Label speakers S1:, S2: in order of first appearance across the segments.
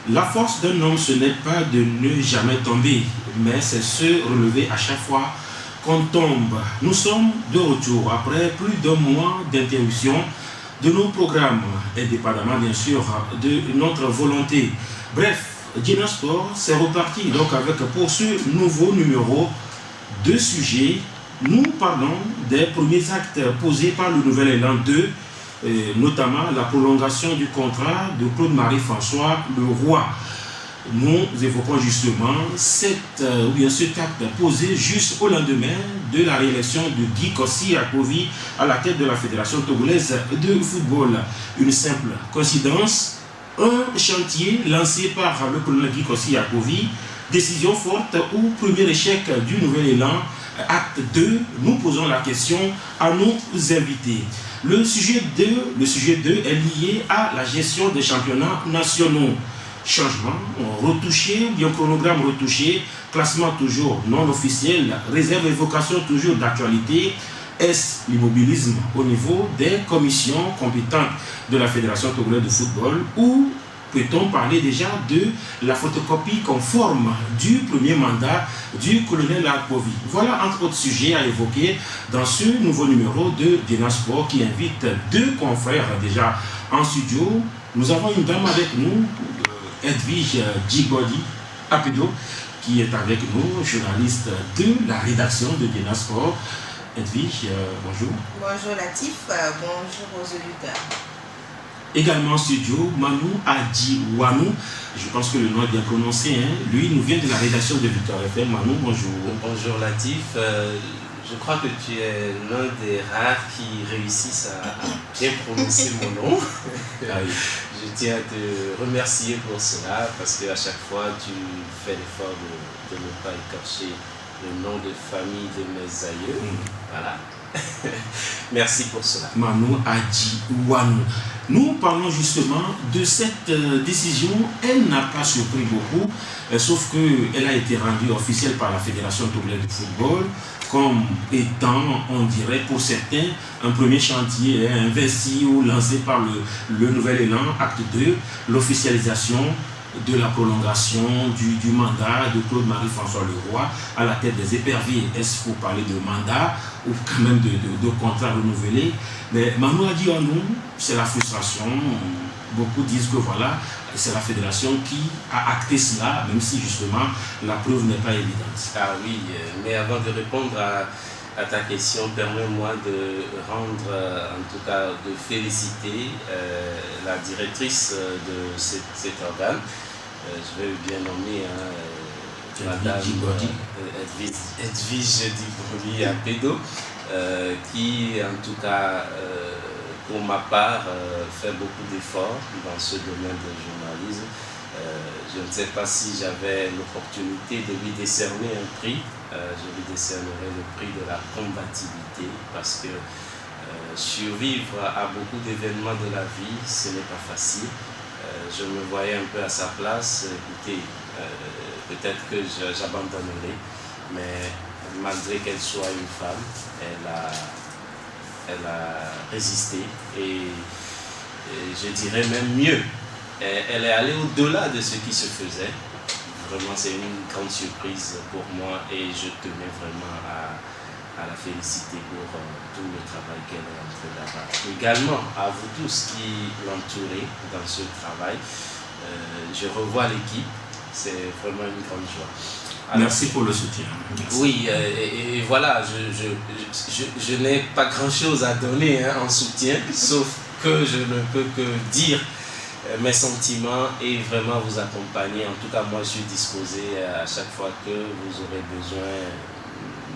S1: La force d'un homme, ce n'est pas de ne jamais tomber, mais c'est se relever à chaque fois qu'on tombe. Nous sommes de retour après plus d'un mois d'interruption de nos programmes, indépendamment bien sûr de notre volonté. Bref, Dina Sport, c'est reparti donc avec pour ce nouveau numéro de sujets. Nous parlons des premiers actes posés par le Nouvel Élan 2, notamment la prolongation du contrat de Claude-Marie-François Leroy. Nous évoquons justement cet acte posé juste au lendemain de la réélection de Guy Kossi Akovi à la tête de la Fédération togolaise de football. Une simple coïncidence, un chantier lancé par le colonel Guy Kossi Akovi, décision forte ou premier échec du Nouvel Élan, acte 2, nous posons la question à nos invités. Le sujet 2 est lié à la gestion des championnats nationaux. Changement retouché, bien chronogramme retouché, classement toujours non officiel, réserve et vocation toujours d'actualité. Est-ce l'immobilisme au niveau des commissions compétentes de la Fédération togolaise de football ou peut-on parler déjà de la photocopie conforme du premier mandat du colonel Akovi? Voilà entre autres sujets à évoquer dans ce nouveau numéro de Dina Sport qui invite deux confrères déjà en studio. Nous avons une dame avec nous, Edwige Djigodi Apedo, qui est avec nous, journaliste de la rédaction de Dina Sport. Edwige, bonjour.
S2: Bonjour Latif, bonjour aux auditeurs.
S1: Également en studio, Manu Adjiwanou, je pense que le nom est bien prononcé, hein. Lui nous vient de la rédaction de Victoire FM. Manu, bonjour.
S3: Bonjour Latif, je crois que tu es l'un des rares qui réussissent à bien prononcer mon nom.
S1: Ah oui.
S3: Je tiens à te remercier pour cela parce qu'à chaque fois tu fais l'effort de ne pas écorcher le nom de famille de mes aïeux. Voilà. Merci pour cela.
S1: Manu Adjiwanou. Nous parlons justement de cette décision. Elle n'a pas surpris beaucoup, sauf qu'elle a été rendue officielle par la Fédération togolaise de football comme étant, on dirait pour certains, un premier chantier investi ou lancé par le Nouvel Élan, acte 2, l'officialisation de la prolongation du mandat de Claude-Marie-François Leroy à la tête des éperviers. Est-ce qu'il faut parler de mandat ou quand même de contrat renouvelé? Mais Manu Adjiwanou, c'est la frustration. Beaucoup disent que voilà, c'est la fédération qui a acté cela, même si justement la preuve n'est pas évidente.
S3: Ah oui, mais avant de répondre à ta question, permets-moi de rendre, en tout cas de féliciter la directrice de cet organe. Je vais bien nommer Madame Edwige Djigodi Apedo, qui en tout cas pour ma part fait beaucoup d'efforts dans ce domaine du journalisme. Je ne sais pas si j'avais l'opportunité de lui décerner un prix. Je lui décernerai le prix de la combativité parce que survivre à beaucoup d'événements de la vie, ce n'est pas facile. Je me voyais un peu à sa place. Écoutez, peut-être que j'abandonnerai, mais malgré qu'elle soit une femme, elle a résisté et je dirais même mieux. Elle est allée au-delà de ce qui se faisait. Vraiment, c'est une grande surprise pour moi et je tenais vraiment à la féliciter pour tout le travail qu'elle est en train d'avoir. Également, à vous tous qui l'entourez dans ce travail, je revois l'équipe, c'est vraiment une grande joie.
S1: Alors, merci pour le soutien. Merci.
S3: Oui, et voilà, je n'ai pas grand-chose à donner en soutien, sauf que je ne peux que dire mes sentiments et vraiment vous accompagner. En tout cas, moi, je suis disposé à chaque fois que vous aurez besoin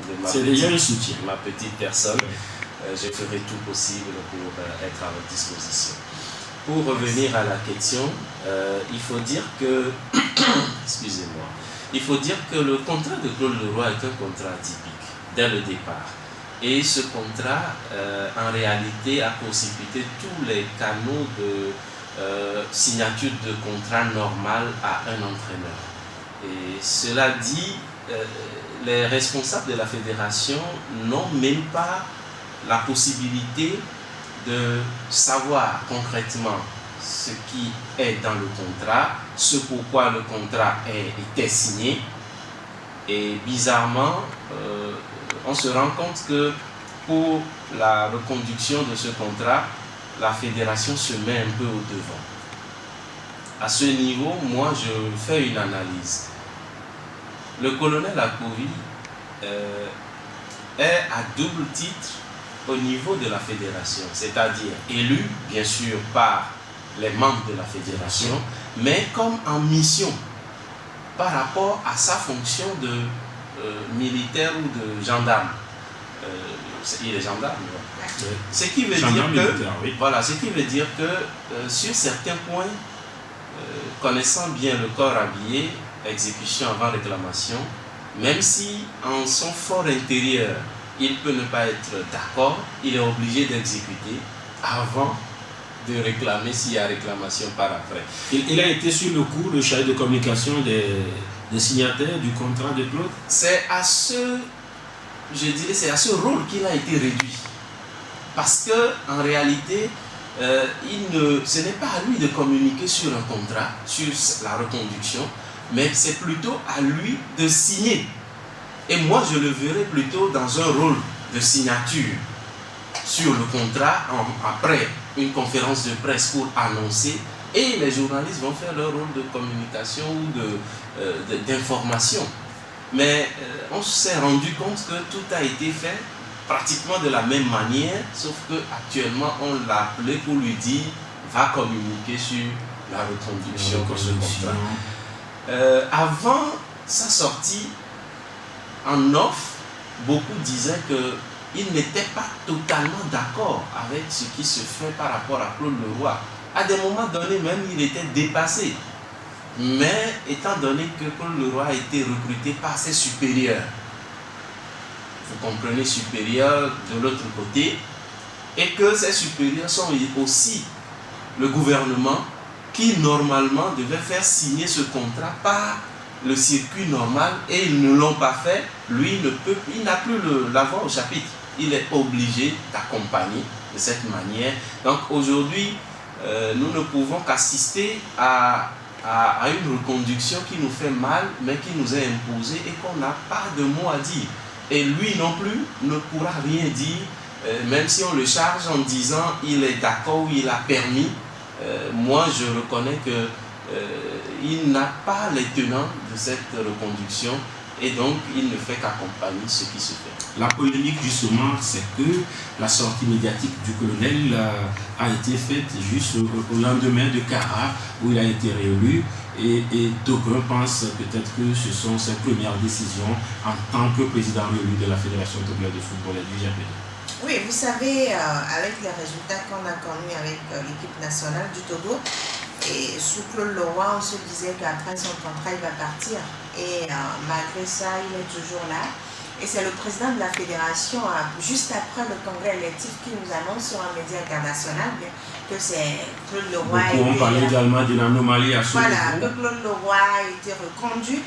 S3: de ma petite personne. Je ferai tout possible pour être à votre disposition. Pour revenir à la question, il faut dire que, excusez-moi, il faut dire que le contrat de Claude Leroy est un contrat atypique dès le départ. Et ce contrat, en réalité, a précipité tous les canaux de signature de contrat normal à un entraîneur. Et cela dit, les responsables de la fédération n'ont même pas la possibilité de savoir concrètement ce qui est dans le contrat, ce pourquoi le contrat était signé. Et bizarrement, on se rend compte que pour la reconduction de ce contrat, la fédération se met un peu au devant. À ce niveau, moi, je fais une analyse. Le colonel Akovi est à double titre au niveau de la fédération, c'est-à-dire élu, bien sûr, par les membres de la fédération, mais comme en mission par rapport à sa fonction de militaire ou de gendarme. Il est gendarme. Oui. Ce qui veut dire que, voilà, ce qui veut dire que sur certains points, connaissant bien le corps habillé, exécution avant réclamation, même si en son fort intérieur, il peut ne pas être d'accord, il est obligé d'exécuter avant de réclamer s'il y a réclamation par après.
S1: Il a été sur le coup de chargé de communication des signataires du contrat de Claude.
S3: C'est à ce, je dirais, c'est à ce rôle qu'il a été réduit. Parce que en réalité, ce n'est pas à lui de communiquer sur un contrat, sur la reconduction, mais c'est plutôt à lui de signer. Et moi, je le verrai plutôt dans un rôle de signature sur le contrat, après une conférence de presse pour annoncer, et les journalistes vont faire leur rôle de communication ou d'information. Mais on s'est rendu compte que tout a été fait pratiquement de la même manière, sauf qu'actuellement on l'a appelé pour lui dire va communiquer sur la reconduction de ce contrat. Avant sa sortie en off, beaucoup disaient qu'il n'était pas totalement d'accord avec ce qui se fait par rapport à Claude Leroy. À des moments donnés même, il était dépassé. Mais étant donné que Claude Leroy a été recruté par ses supérieurs, vous comprenez, supérieurs de l'autre côté, et que ces supérieurs sont aussi le gouvernement qui normalement devait faire signer ce contrat par le circuit normal, et ils ne l'ont pas fait. Lui, il n'a plus la voix au chapitre. Il est obligé d'accompagner de cette manière. Donc aujourd'hui, nous ne pouvons qu'assister à une reconduction qui nous fait mal, mais qui nous est imposée et qu'on n'a pas de mots à dire. Et lui non plus ne pourra rien dire, même si on le charge en disant il est d'accord ou il a permis. Moi, je reconnais que il n'a pas les tenants de cette reconduction et donc il ne fait qu'accompagner ce qui se fait.
S1: La polémique justement, c'est que la sortie médiatique du colonel a été faite juste au lendemain de Kara où il a été réélu et d'aucuns pensent peut-être que ce sont ses premières décisions en tant que président réélu de la Fédération togolaise de football et du GPD.
S2: Oui, vous savez, avec les résultats qu'on a connus avec l'équipe nationale du Togo, et sous Claude Leroy, on se disait qu'après son contrat, il va partir. Et malgré ça, il est toujours là. Et c'est le président de la fédération, juste après le congrès électif, qui nous annonce sur un média international que c'est Claude Leroy.
S1: On parlait également d'une anomalie à ce niveau.
S2: Voilà, que Claude Leroy a été reconduit.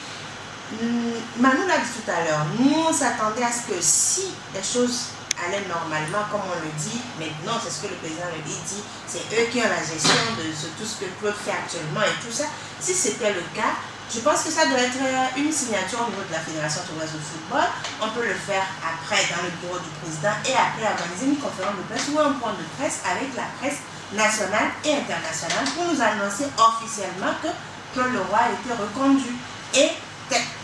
S2: Manu l'a dit tout à l'heure, nous on s'attendait à ce que si les choses allaient normalement, comme on le dit, maintenant c'est ce que le président le dit, c'est eux qui ont la gestion de tout ce que Claude fait actuellement et tout ça. Si c'était le cas, je pense que ça doit être une signature au niveau de la Fédération togolaise de football. On peut le faire après dans le bureau du président et après organiser une conférence de presse ou un point de presse avec la presse nationale et internationale pour nous annoncer officiellement que Claude Leroy a été reconduit. Et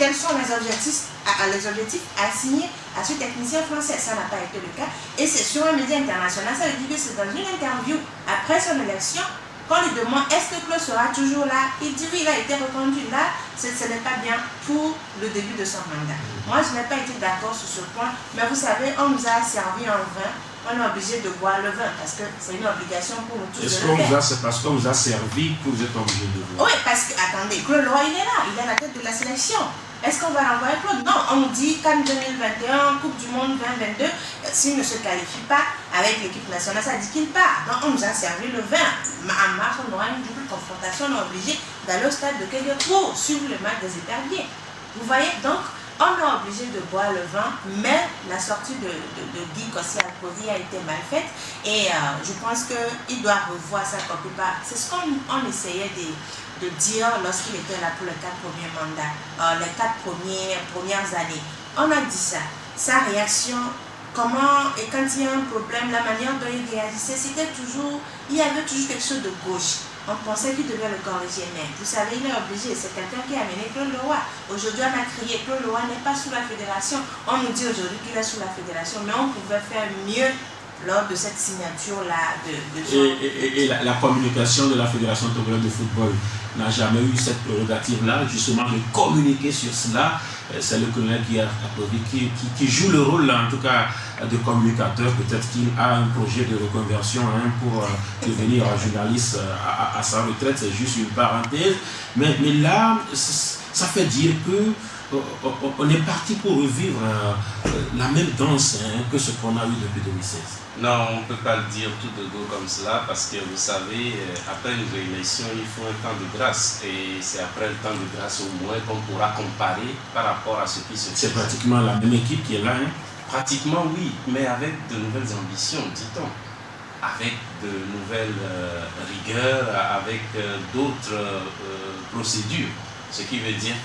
S2: tels sont les objectifs à signer à ce technicien français. Ça n'a pas été le cas. Et c'est sur un média international. Ça veut dire que c'est dans une interview après son élection qu'on lui demande est-ce que Claude sera toujours là. Il dit oui, il a été reconduit là. Ce n'est pas bien pour le début de son mandat. Moi, je n'ai pas été d'accord sur ce point. Mais vous savez, on nous a servi un vin. On est obligé de boire le vin parce que c'est une obligation pour nous tous.
S1: C'est parce qu'on vous a servi que vous êtes obligé de boire.
S2: Oui, parce que, attendez, Claude Leroy, il est là. Il est à la tête de la sélection. Est-ce qu'on va renvoyer Claude? Non, on nous dit CAN 2021, Coupe du Monde 2022, s'il ne se qualifie pas avec l'équipe nationale, ça dit qu'il part. Donc on nous a servi le vin. En mars, on aura une double confrontation, on est obligé d'aller au stade de Kégué pour suivre le match des Éperviers. Vous voyez, donc On est obligé de boire le vin, mais la sortie de Guy Koscielny a été mal faite et je pense qu'il doit revoir ça quelque part. C'est ce qu'on essayait de dire lorsqu'il était là pour les 4 premiers mandats, les 4 premières années. On a dit ça. Sa réaction, comment, et quand il y a un problème, la manière dont il réagissait, il y avait toujours quelque chose de gauche. On pensait qu'il devait le corriger, mais vous savez, il est obligé. C'est quelqu'un qui a amené Claude Leroy. Aujourd'hui, on a crié Claude Leroy n'est pas sous la fédération. On nous dit aujourd'hui qu'il est sous la fédération, mais on pouvait faire mieux lors de cette signature-là de Jean.
S1: Et la communication de la Fédération togolaise de football n'a jamais eu cette prérogative-là, justement, de communiquer sur cela. C'est le colonel qui joue le rôle, là, en tout cas, de communicateur. Peut-être qu'il a un projet de reconversion pour devenir journaliste à sa retraite. C'est juste une parenthèse. Mais là, ça fait dire que on est parti pour revivre la même danse que ce qu'on a eu depuis 2016.
S3: Non, on ne peut pas le dire tout de go comme cela parce que vous savez, après une réélection, il faut un temps de grâce. Et c'est après le temps de grâce au moins qu'on pourra comparer par rapport à ce qui se fait.
S1: C'est pratiquement la même équipe qui est là. Hein?
S3: Pratiquement oui, mais avec de nouvelles ambitions, dit-on. Avec de nouvelles rigueurs, avec d'autres procédures. Ce qui veut dire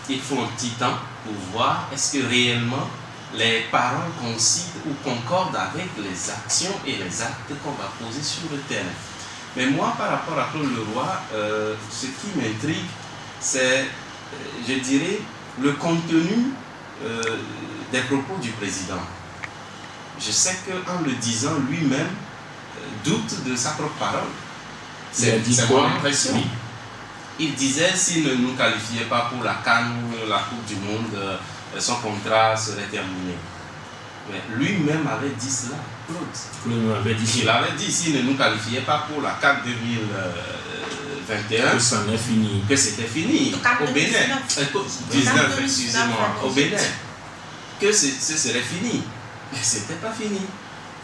S3: qu'il faut un petit temps pour voir est-ce que réellement les parents coïncident ou concordent avec les actions et les actes qu'on va poser sur le terrain. Mais moi, par rapport à Claude Leroy, ce qui m'intrigue, c'est, je dirais, le contenu des propos du président. Je sais qu'en le disant lui-même, doute de sa propre parole. C'est mon impression. Oui. Il disait s'il ne nous qualifiait pas pour la CAN, la Coupe du Monde, son contrat serait terminé. Mais lui-même avait dit cela, Claude. Il avait dit s'il ne nous qualifiait pas pour la CAN 2021, que c'était fini au Bénin. 19, excusez-moi, au Bénin. Que ce serait fini. Mais ce n'était pas fini.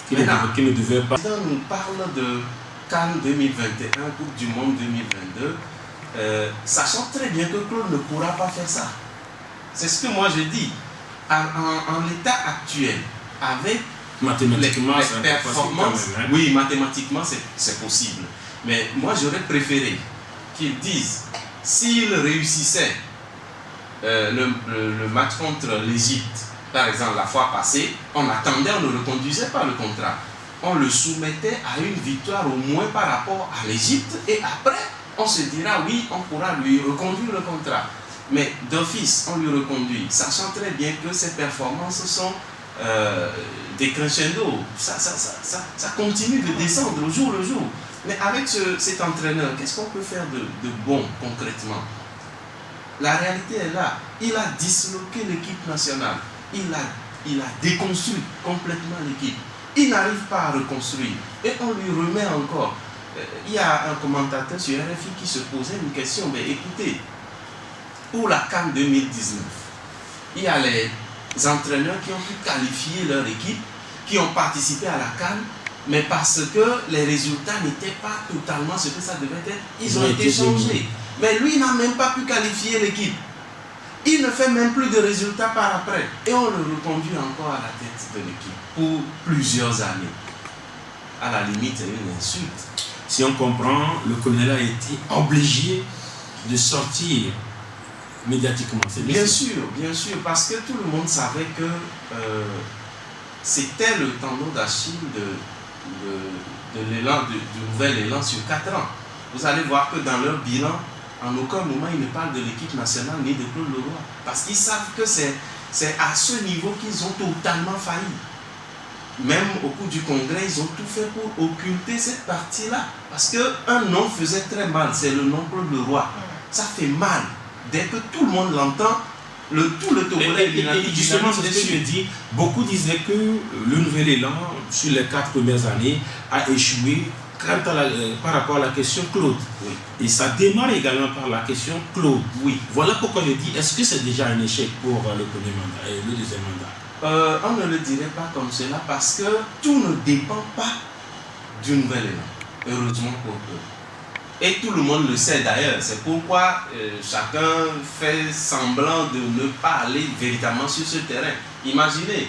S1: Qu'il ne devait pas.
S3: On nous parle de CAN 2021, Coupe du Monde 2022. Sachant très bien que Claude ne pourra pas faire ça. C'est ce que moi je dis. En l'état actuel, avec
S1: mathématiquement,
S3: les performances,
S1: même, hein?
S3: Oui, mathématiquement c'est possible. Mais moi j'aurais préféré qu'ils disent s'ils réussissaient le match contre l'Égypte, par exemple la fois passée, on attendait, on ne reconduisait pas le contrat. On le soumettait à une victoire au moins par rapport à l'Égypte et après on se dira oui, on pourra lui reconduire le contrat. Mais d'office, on lui reconduit, sachant très bien que ses performances sont des crescendo. Ça continue de descendre au jour le jour. Mais avec cet entraîneur, qu'est-ce qu'on peut faire de bon concrètement? La réalité est là. Il a disloqué l'équipe nationale. Il a déconstruit complètement l'équipe. Il n'arrive pas à reconstruire. Et on lui remet encore. Il y a un commentateur sur RFI qui se posait une question, mais écoutez, pour la CAN 2019, il y a les entraîneurs qui ont pu qualifier leur équipe, qui ont participé à la CAN, mais parce que les résultats n'étaient pas totalement ce que ça devait être, ils ont été changés. Mais lui n'a même pas pu qualifier l'équipe. Il ne fait même plus de résultats par après. Et on le reconduit encore à la tête de l'équipe pour plusieurs années. À la limite, c'est une insulte.
S1: Si on comprend, le colonel a été obligé de sortir médiatiquement.
S3: Bien sûr, parce que tout le monde savait que c'était le tendon d'Achille de l'élan, du nouvel élan sur 4 ans. Vous allez voir que dans leur bilan, en aucun moment ils ne parlent de l'équipe nationale ni de Claude Leroy. Parce qu'ils savent que c'est à ce niveau qu'ils ont totalement failli. Même au cours du congrès, ils ont tout fait pour occulter cette partie-là. Parce qu'un nom faisait très mal, c'est le nom Claude Leroy. Ça fait mal. Dès que tout le monde l'entend, tout le Togolais
S1: et justement, c'est ce que je dis. Beaucoup disaient que le nouvel élan, sur les 4 premières années, a échoué par rapport à la question Claude.
S3: Oui.
S1: Et ça démarre également par la question Claude.
S3: Oui.
S1: Voilà pourquoi je dis, est-ce que c'est déjà un échec pour le premier mandat et le deuxième mandat?
S3: On ne le dirait pas comme cela parce que tout ne dépend pas du nouvel élan. Heureusement pour eux. Et tout le monde le sait d'ailleurs. C'est pourquoi chacun fait semblant de ne pas aller véritablement sur ce terrain. Imaginez,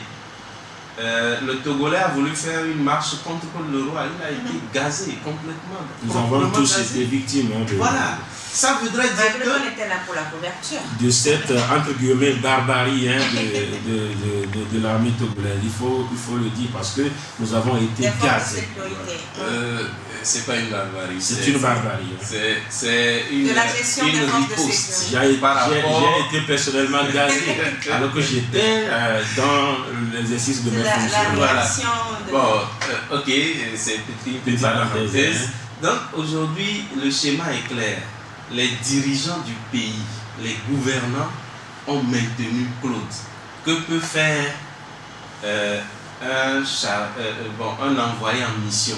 S3: le Togolais a voulu faire une marche contre Paul Leroy. Il a été gazé complètement.
S1: Nous avons tous été victimes.
S3: Voilà. Ça voudrait dire que...
S2: On était là pour la couverture.
S1: De cette, entre guillemets, barbarie de l'armée togolaise. Il faut le dire parce que nous avons été gazés.
S3: C'est pas une barbarie.
S1: C'est une barbarie.
S3: C'est une
S2: de la gestion des forces de sécurité.
S1: J'ai été personnellement gazé alors que j'étais dans l'exercice de mes fonctions.
S2: La réaction de...
S3: Bon, ok, c'est une petite parenthèse. Donc aujourd'hui, le schéma est clair. Les dirigeants du pays, les gouvernants ont maintenu Claude. Que peut faire un envoyé en mission?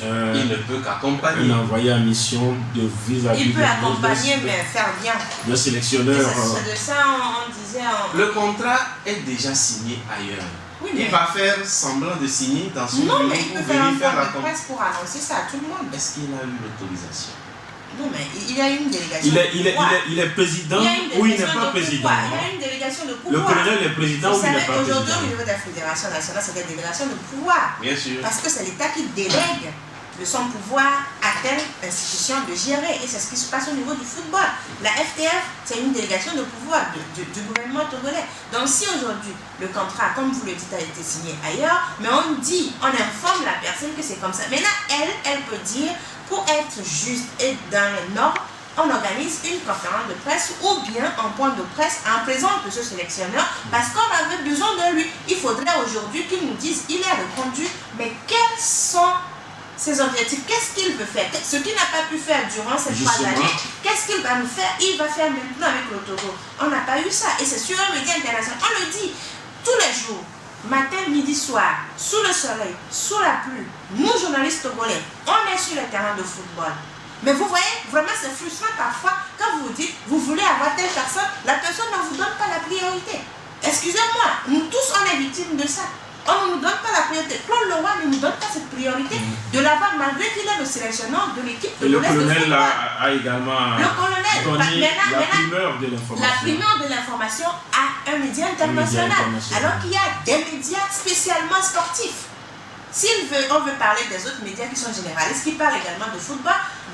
S3: Il ne peut qu'accompagner.
S1: Un envoyé en mission de vis-à-vis.
S2: Il peut accompagner, mais faire bien.
S1: Le sélectionneur.
S2: C'est de ça on disait.
S3: Le contrat est déjà signé ailleurs.
S2: Oui, mais...
S3: Il va faire semblant de signer dans son
S2: bureau.
S3: Non,
S2: mais il peut faire un point de presse pour annoncer ça à tout le monde.
S3: Est-ce qu'il a eu l'autorisation?
S2: Non, mais il y a une délégation
S1: il est président ou il n'est pas président.
S2: Il y a une délégation de pouvoir.
S1: Le colonel est président ou il n'est pas président.
S2: Aujourd'hui, au niveau de la Fédération nationale, c'est la délégation de pouvoir.
S3: Bien sûr.
S2: Parce que c'est l'État qui délègue de son pouvoir à telle institution de gérer. Et c'est ce qui se passe au niveau du football. La FTF, c'est une délégation de pouvoir du gouvernement togolais. Donc si aujourd'hui, le contrat, comme vous le dites, a été signé ailleurs, mais on dit, on informe la personne que c'est comme ça. Maintenant, elle peut dire, pour être juste et dans les normes, on organise une conférence de presse ou bien un point de presse en présence de ce sélectionneur parce qu'on avait besoin de lui. Il faudrait aujourd'hui qu'il nous dise, il est reconduit, mais quels sont ses objectifs? Qu'est-ce qu'il veut faire? Ce qu'il n'a pas pu faire durant ces 3 années, qu'est-ce qu'il va nous faire? Il va faire maintenant avec le Togo. On n'a pas eu ça. Et c'est sur un média international. On le dit tous les jours. Matin, midi, soir, sous le soleil, sous la pluie, nous journalistes togolais, on est sur le terrain de football. Mais vous voyez, vraiment c'est frustrant parfois quand vous vous dites, vous voulez avoir telle personne, la personne ne vous donne pas la priorité. Excusez-moi, nous tous on est victimes de ça. On ne nous donne pas la priorité. Claude Leroy ne nous donne pas cette priorité de l'avoir malgré qu'il est le sélectionneur de l'équipe de l'Ouest.
S1: Le colonel a également donné la primeur de l'information.
S2: La primeur de l'information à un média international. Alors qu'il y a des médias spécialement sportifs. On veut parler des autres médias qui sont généralistes, qui parlent également de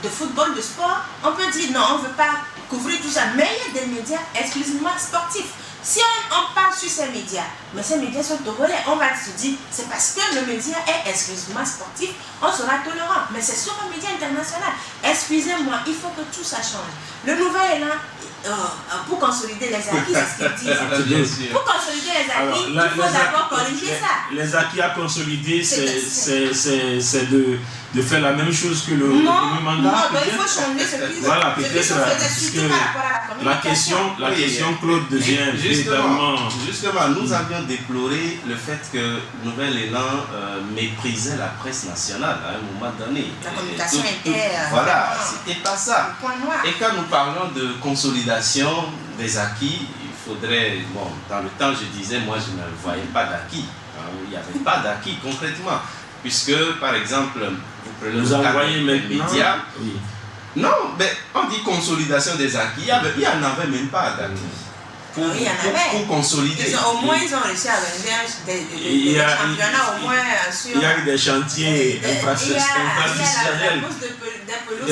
S2: football, de sport, on peut dire non, on ne veut pas couvrir tout ça. Mais il y a des médias exclusivement sportifs. Si on parle sur ces médias, mais ces médias sont togolais, on va se dire, c'est parce que le média est exclusivement sportif, on sera tolérant. Mais c'est sur un média international. Excusez-moi, il faut que tout ça change. Le nouvel élan, pour consolider les acquis, c'est ce qu'ils disent. Pour consolider les acquis, il faut d'abord corriger ça.
S1: Les acquis à consolider, c'est de faire la même chose que le premier mandat.
S2: Non, donc il faut changer ce qu'ils
S1: voilà, peut-être la question, Claude, devient
S3: justement, nous avions déploré le fait que Nouvel Élan méprisait la presse nationale à un moment donné.
S2: La communication était...
S3: Voilà, c'était pas ça.
S2: Point noir.
S3: Et quand nous parlons de consolidation des acquis, il faudrait... Bon, dans le temps, je disais, moi, je ne voyais pas d'acquis. Il n'y avait pas d'acquis concrètement. Puisque, par exemple, vous prenez le cas des médias.
S1: Oui.
S3: Non, mais on dit consolidation des acquis. Il n'y en avait même pas d'acquis. Pour consolider.
S2: Au moins, ils ont réussi à vendre des championnats, au moins sur...
S1: Il y a eu des chantiers
S2: Il y a
S1: infrastructurels.
S2: la bourse de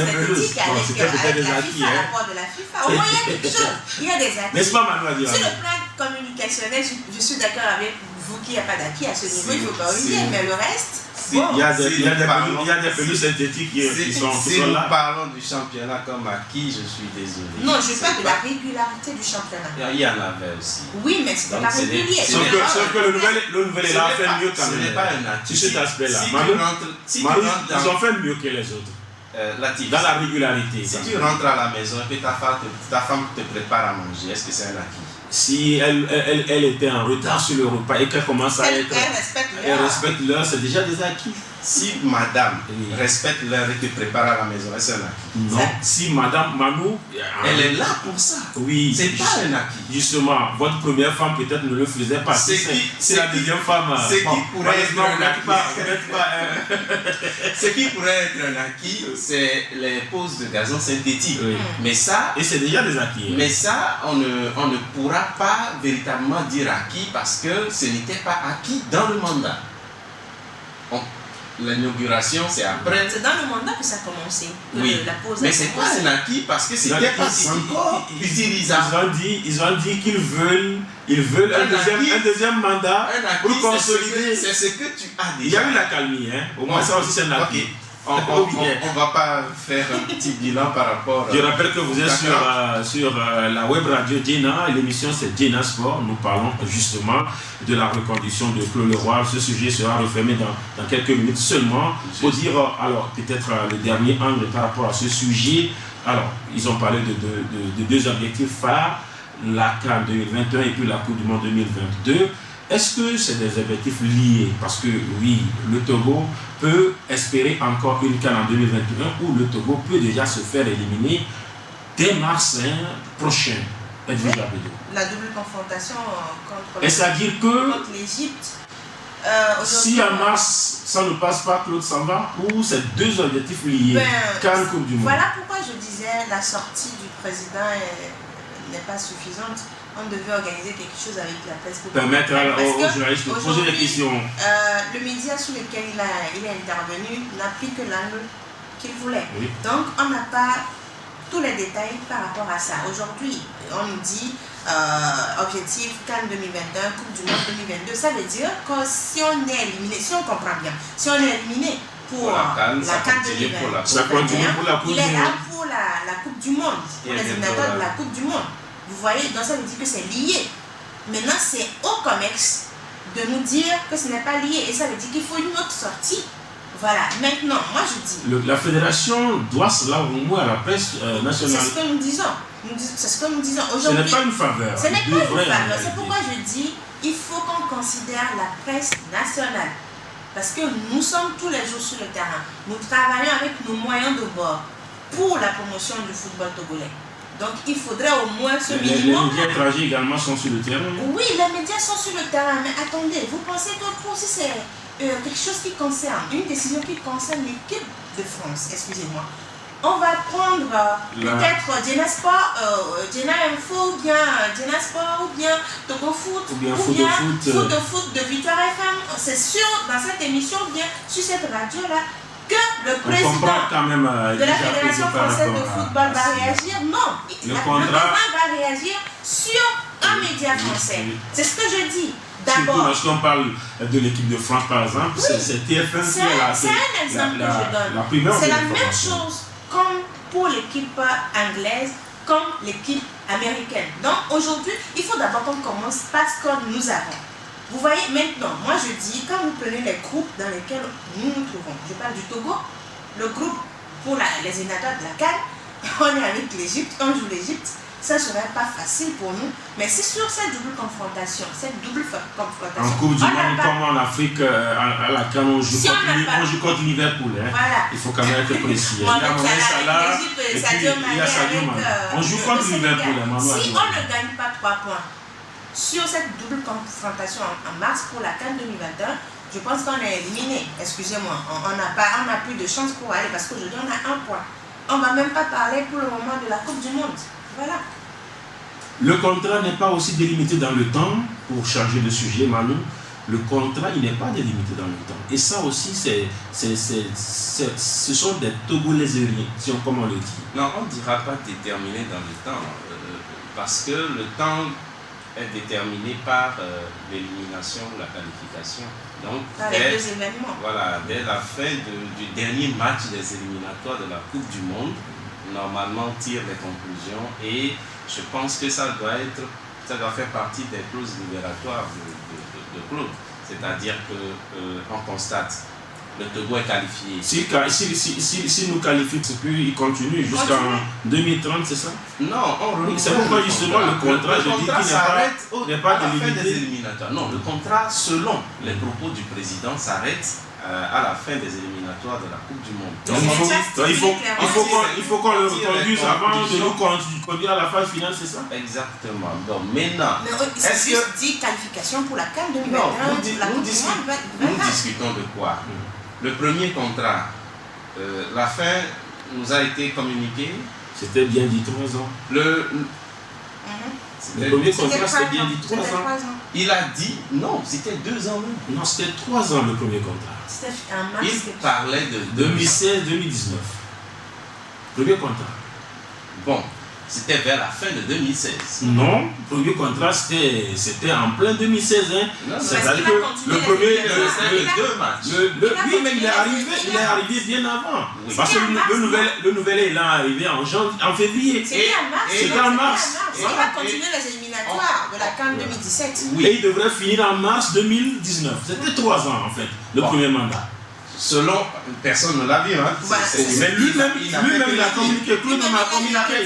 S2: pelouse synthétique avec la FIFA, l'apport de la FIFA. Au moins, il y a quelque chose. Il y a des acquis.
S1: N'est-ce pas, Manuel?
S2: Sur le plan communicationnel, je suis d'accord avec vous qu'il n'y a pas d'acquis à ce niveau, il faut corriger, mais le reste...
S1: Il y a des pelouses synthétiques qui sont là.
S3: Si nous parlons du championnat comme acquis, je suis désolé.
S2: Non, je parle de la régularité du championnat.
S3: Il y en avait aussi.
S2: Oui, mais ce n'est pas régulier.
S1: Sauf que le nouvel élan a fait mieux quand même.
S3: Ce n'est pas un acquis.
S1: Sur cet aspect-là. Ils ont fait mieux que les autres. Dans la régularité.
S3: Si tu rentres à la maison et que ta femme te prépare à manger, est-ce que c'est un acquis?
S1: Si elle était en retard sur le repas et qu'elle commence à être...
S2: Elle
S1: respecte l'heure, c'est déjà des acquis.
S3: si madame respecte l'heure et te prépare à la maison, est-ce un acquis?
S1: Non, si madame Manou...
S3: Elle est là pour ça.
S1: Oui.
S3: C'est pas un acquis.
S1: Justement, votre première femme peut-être ne le faisait pas. C'est la deuxième femme.
S3: Ce qui pourrait être un acquis. Ce qui pourrait être un acquis, c'est les poses de gazon synthétique.
S1: Oui.
S3: Mais ça...
S1: Et c'est déjà des acquis.
S3: Mais ça, on ne pourra pas véritablement dire acquis parce que ce n'était pas acquis dans le mandat. L'inauguration, c'est après.
S2: C'est dans le mandat que ça a commencé.
S3: Oui,
S2: la pause
S3: mais c'est pas un acquis parce que c'était pas encore utilisable.
S1: Ils ont dit qu'ils veulent, un deuxième mandat pour consolider.
S3: C'est ce que tu as déjà.
S1: Il y a eu la calmie, hein. Au moins ça aussi c'est un acquis.
S3: Okay. On ne va pas faire un petit bilan par rapport.
S1: Je rappelle que vous êtes sur la web radio Djena, et l'émission c'est Djena Sport. Nous parlons justement de la reconduction de Claude Leroy. Ce sujet sera refermé dans quelques minutes seulement. Pour dire, alors peut-être le dernier angle par rapport à ce sujet. Alors, ils ont parlé de deux objectifs phares, la CAN 2021 et puis la Coupe du Monde 2022. Est-ce que c'est des objectifs liés? Parce que oui, le Togo peut espérer encore une CAN en 2021 où le Togo peut déjà se faire éliminer dès mars prochain.
S2: Oui, la double confrontation contre l'Égypte.
S1: Si en mars ça ne passe pas, Claude s'en va, ou c'est deux objectifs liés? CAN, Coupe du Monde.
S2: Voilà pourquoi je disais la sortie du président n'est pas suffisante. On devait organiser quelque chose avec la presse pour
S1: permettre aux journalistes de poser des questions.
S2: Le média sur lequel il est intervenu n'a pris que l'angle qu'il voulait. Oui. Donc on n'a pas tous les détails par rapport à ça. Aujourd'hui, on nous dit objectif CAN 2021, Coupe du Monde 2022. Ça veut dire que si on est éliminé, si on comprend bien, si on est éliminé pour la CAN 2021,
S1: ça continue pour la Coupe du Monde.
S2: Il est là pour la Coupe du Monde, pour les éliminatoires de la Coupe du Monde. Vous voyez, donc ça veut dire que c'est lié. Maintenant, c'est au COMEX de nous dire que ce n'est pas lié. Et ça veut dire qu'il faut une autre sortie. Voilà. Maintenant, moi je dis...
S1: La fédération doit cela au moins à la presse nationale.
S2: C'est ce que nous disons. C'est ce que nous disons.
S1: Ce n'est pas une faveur.
S2: Ce n'est pas une faveur. C'est pourquoi je dis il faut qu'on considère la presse nationale. Parce que nous sommes tous les jours sur le terrain. Nous travaillons avec nos moyens de bord pour la promotion du football togolais. Donc il faudrait au moins ce minimum.
S1: Les médias étrangers également sont sur le terrain.
S2: Oui, les médias sont sur le terrain, mais attendez, vous pensez que pour si c'est quelque chose qui concerne, une décision qui concerne l'équipe de France, excusez-moi, on va prendre peut-être Djena Sport, Djena Info, ou bien Djena Sport, ou bien Togo Foot,
S1: ou bien Foot de
S2: Foot de Victoire FM. C'est sûr, dans cette émission, ou bien sur cette radio-là, que le président
S1: quand même,
S2: de la Fédération française de football va réagir. Non, le président va réagir sur un média français. C'est ce que je dis. D'abord,
S1: lorsqu'on parle de l'équipe de France, par exemple,
S2: oui,
S1: c'est TF1 qui
S2: c'est un exemple que je donne. C'est la même chose comme pour l'équipe anglaise, comme l'équipe américaine. Donc aujourd'hui, il faut d'abord qu'on commence par ce que nous avons. Vous voyez, maintenant, moi je dis, quand vous prenez les groupes dans lesquels nous nous trouvons, je parle du Togo, le groupe pour les éliminatoires de la CAN, on est avec l'Égypte, on joue l'Égypte, ça ne serait pas facile pour nous, mais c'est sur cette double confrontation,
S1: en Coupe du Monde, comme en Afrique, à la CAN, on joue contre Liverpool. Hein. Voilà. Il faut quand même être précis. Il y a Mohamed Salah, et puis il y a Sadio Mané. On joue contre Liverpool.
S2: Si on ne gagne pas 3 points, sur cette double confrontation en mars pour la CAN 2021, je pense qu'on est éliminé. Excusez-moi, on n'a plus de chance pour aller parce qu'aujourd'hui on a 1 point. On ne va même pas parler pour le moment de la Coupe du Monde. Voilà.
S1: Le contrat n'est pas aussi délimité dans le temps, pour changer de sujet, Manu. Le contrat, il n'est pas délimité dans le temps. Et ça aussi, ce sont des Togolaiseries, comme on le dit.
S3: Non, on ne dira pas déterminé dans le temps, parce que le temps est déterminé par l'élimination ou la qualification. Donc,
S2: les 2 événements.
S3: Voilà, dès la fin du dernier match des éliminatoires de la Coupe du Monde, normalement on tire les conclusions et je pense que ça doit faire partie des clauses libératoires de Claude. C'est-à-dire qu'on constate le Togo est qualifié.
S1: Si nous qualifions, il continue jusqu'en 2030, c'est ça?
S3: Non,
S1: c'est pourquoi justement le contrat, je dis qu'il n'est pas
S3: délimité des éliminatoires. Non, le contrat, selon les propos du président, s'arrête à la fin des éliminatoires de la Coupe du Monde.
S1: Donc, il faut qu'on le reconduise avant de nous conduire à la phase finale, c'est ça?
S3: Exactement. Donc maintenant,
S2: est-ce que dit qualification pour la CAN 2021?
S3: Nous discutons de quoi? Le premier contrat, la fin nous a été communiquée.
S1: C'était bien dit 3 ans. Le premier contrat, c'était bien dit 3 ans.
S3: Il a dit non, c'était 2 ans même.
S1: Non, c'était 3 ans le premier contrat.
S3: Il parlait de
S1: 2016-2019. Premier contrat.
S3: Bon, c'était vers la fin de 2016.
S1: Non, le premier contrat, c'était en plein 2016. Hein. C'est-à-dire que le premier,
S3: deux matchs.
S1: Oui, mais il est arrivé bien avant. Oui. Parce que le nouvel est arrivé en février.
S2: C'était en mars. Il va continuer les éliminatoires de la CAN 2017.
S1: Oui. Et il devrait finir en mars 2019. C'était 3 ans en fait, le premier mandat.
S3: Selon, personne ne l'a vu, hein.
S1: Mais lui-même, il a communiqué. Claude m'a communiqué.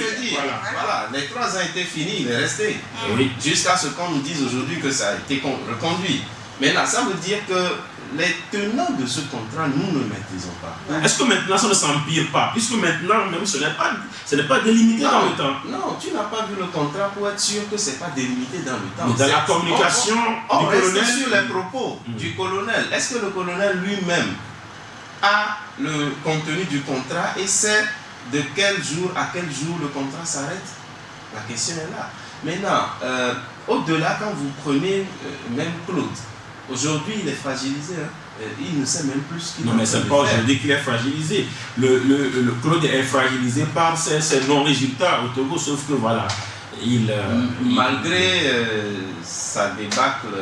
S3: Voilà, les 3 ans étaient finis, il est resté.
S1: Oui.
S3: Jusqu'à ce qu'on nous dise aujourd'hui que ça a été reconduit. Maintenant, ça veut dire que les tenants de ce contrat, nous ne maîtrisons pas.
S1: Est-ce que maintenant ça ne s'empire pas? Puisque maintenant, même ce n'est pas délimité dans le temps.
S3: Non, tu n'as pas vu le contrat pour être sûr que ce n'est pas délimité dans le temps.
S1: Mais dans la communication
S3: du
S1: colonel.
S3: Sur les propos du colonel. Est-ce que le colonel lui-même a le contenu du contrat et sait de quel jour à quel jour le contrat s'arrête? La question est là. Maintenant, au-delà, quand vous prenez même Claude, aujourd'hui il est fragilisé. Hein. Il ne sait même plus ce qu'il
S1: Non, mais c'est pas aujourd'hui qu'il est fragilisé. Le Claude est fragilisé par ses non-résultats au Togo, sauf que voilà,
S3: malgré sa débâcle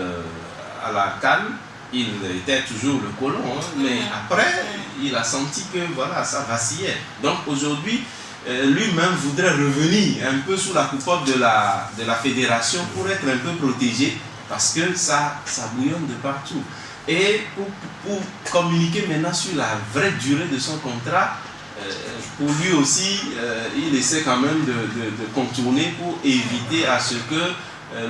S3: à la CAN, il était toujours le colon, hein, mais après, il a senti que voilà, ça vacillait. Donc aujourd'hui, lui-même voudrait revenir un peu sous la coupote de la fédération pour être un peu protégé, parce que ça bouillonne de partout. Et pour communiquer maintenant sur la vraie durée de son contrat, pour lui aussi, il essaie quand même de contourner pour éviter à ce que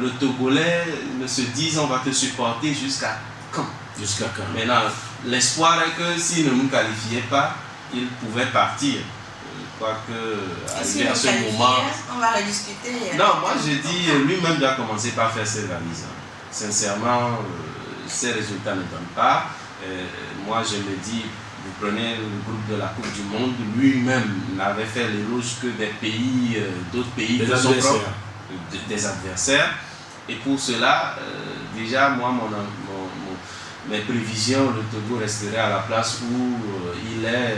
S3: le Togolais ne se dise on va te supporter jusqu'à quand.
S1: Jusqu'à quand.
S3: Maintenant, l'espoir est que s'il ne nous qualifiait pas, il pouvait partir. Je crois que arrivé à ce moment.
S2: On va rediscuter.
S3: Non, moi je dis, lui-même doit commencer par faire ses valises. Sincèrement, ces résultats ne donnent pas. Moi je me dis, vous prenez le groupe de la Coupe du Monde, lui-même n'avait fait l'éloge que des pays, d'autres pays que son propre, des adversaires. Et pour cela, déjà, moi, mes prévisions, le Togo resterait à la place où il est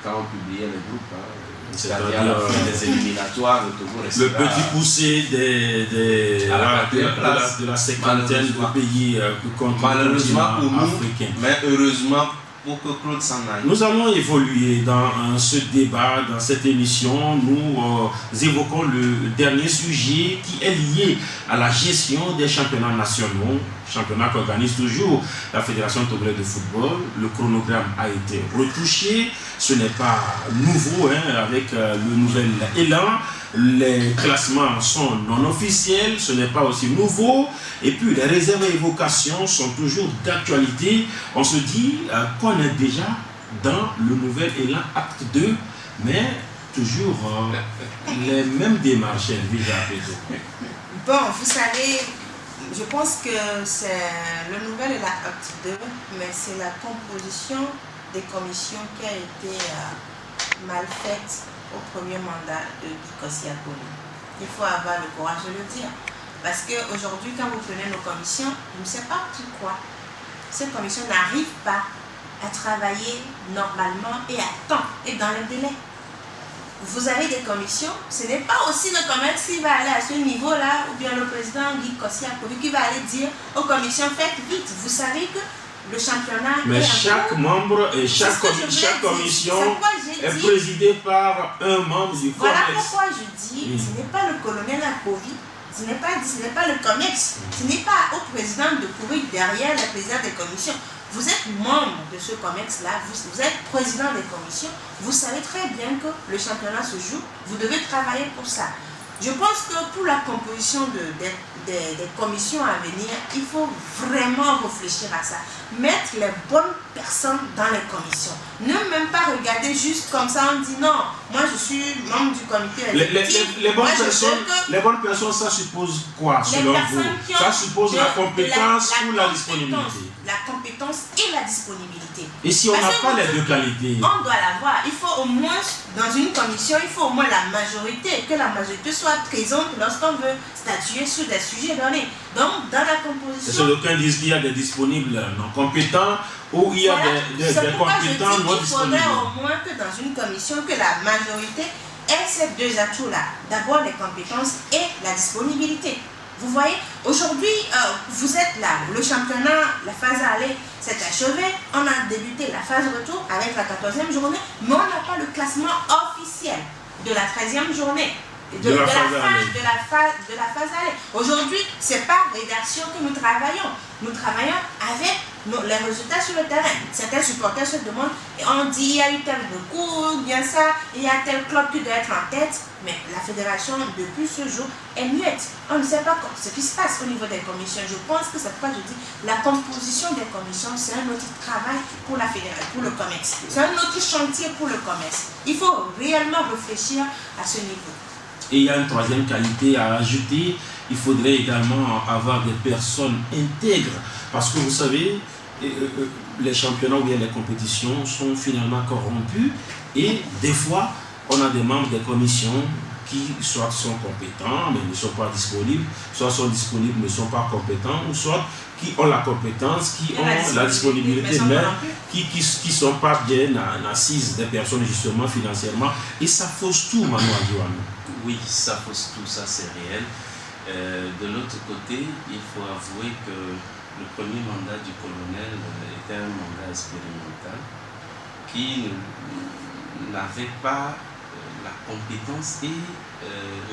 S3: quand on publiait les groupes. Hein. C'est-à-dire à la fin des éliminatoires, le Togo resterait.
S1: Le petit poussé de la cinquantaine de pays
S3: malheureusement pour nous,
S1: africains.
S3: Mais heureusement pour que Claude s'en aille.
S1: Nous allons évoluer dans ce débat, dans cette émission. Nous évoquons le dernier sujet qui est lié à la gestion des championnats nationaux, championnat qu'organise toujours la Fédération togolaise de football. Le chronogramme a été retouché, ce n'est pas nouveau avec le nouvel élan. Les classements sont non officiels, ce n'est pas aussi nouveau. Et puis les réserves et évocations sont toujours d'actualité. On se dit qu'on est déjà dans le nouvel élan acte 2, mais toujours les mêmes démarches visent à Pedro.
S2: Bon, vous savez, je pense que c'est le nouvel élan acte 2, mais c'est la composition des commissions qui a été mal faite au premier mandat de Guy Koscielny. Il faut avoir le courage de le dire. Parce qu'aujourd'hui, quand vous prenez nos commissions, je ne sais pas pourquoi ces commissions n'arrivent pas à travailler normalement et à temps et dans les délais. Vous avez des commissions, ce n'est pas aussi le commerce qui va aller à ce niveau-là, ou bien le président Guy Koscielny qui va aller dire aux commissions faites vite. Vous savez que le championnat.
S1: Mais chaque membre et chaque commission est présidée par un membre du COMEX.
S2: Voilà pourquoi je dis, ce n'est pas le colonel à Covid, ce n'est pas le COMEX, ce n'est pas au président de courir derrière le président des commissions. Vous êtes membre de ce COMEX-là, vous êtes président des commissions, vous savez très bien que le championnat se joue, vous devez travailler pour ça. Je pense que pour la composition des commissions à venir, il faut vraiment réfléchir à ça. Mettre les bonnes personnes dans les commissions. Ne même pas regarder juste comme ça, on dit non, moi je suis membre du comité exécutif.
S1: Les bonnes personnes, ça suppose quoi selon vous? Ça suppose la compétence ou la disponibilité?
S2: La compétence et la disponibilité.
S1: Et si on n'a pas les deux qualités?
S2: On doit l'avoir. Il faut au moins, dans une commission, il faut au moins la majorité, que la majorité soit présente lorsqu'on veut statuer sur des sujets donnés. Donc, dans la composition...
S1: C'est sûr qu'aucun disent qu'il y a des disponibles non compétents ou il y a des compétents non disponibles.
S2: Il faudrait au moins que dans une commission, que la majorité ait ces deux atouts-là. D'abord, les compétences et la disponibilité. Vous voyez, aujourd'hui, vous êtes là, le championnat, la phase aller s'est achevée, on a débuté la phase retour avec la 14e journée, mais on n'a pas le classement officiel de la 13e journée, de la phase aller. Aujourd'hui, c'est par rédaction que nous travaillons. Nous travaillons avec les résultats sur le terrain. Certains supporters se demandent, et on dit, il y a eu tel recours, bien ça, il y a tel club qui doit être en tête, mais la fédération, depuis ce jour, est muette. On ne sait pas ce qui se passe au niveau des commissions. Je pense que c'est pourquoi je dis, la composition des commissions, c'est un autre travail pour la fédération, pour le commerce. C'est un autre chantier pour le commerce. Il faut réellement réfléchir à ce niveau.
S1: Et il y a une troisième qualité à ajouter, il faudrait également avoir des personnes intègres. Parce que vous savez, les championnats ou bien les compétitions sont finalement corrompus et des fois, on a des membres des commissions qui soit sont compétents mais ne sont pas disponibles, soit sont disponibles mais ne sont pas compétents, ou soit qui ont la compétence, qui ont la disponibilité, mais qui ne sont pas bien assises des personnes justement financièrement. Et ça fausse tout, Manuel Joanne.
S3: Oui, ça fausse tout, ça c'est réel. De l'autre côté, il faut avouer que le premier mandat du colonel était un mandat expérimental qui n'avait pas la compétence et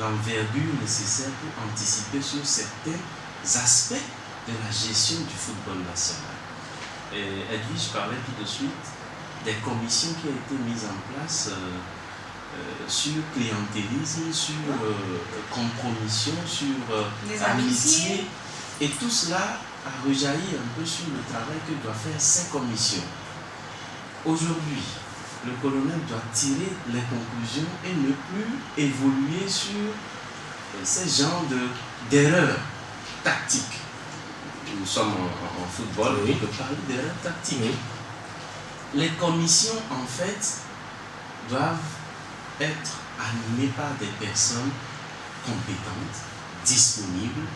S3: l'envergure nécessaire pour anticiper sur certains aspects de la gestion du football national. Edwige parlait tout de suite des commissions qui ont été mises en place sur clientélisme, sur compromission, sur
S2: les
S3: amitié, et tout cela a rejailli un peu sur le travail que doivent faire ces commissions. Aujourd'hui, le colonel doit tirer les conclusions et ne plus évoluer sur ces genres d'erreurs tactiques. Nous sommes en football, on peut parler d'erreurs tactiques. Les commissions, en fait, doivent être animées par des personnes compétentes, disponibles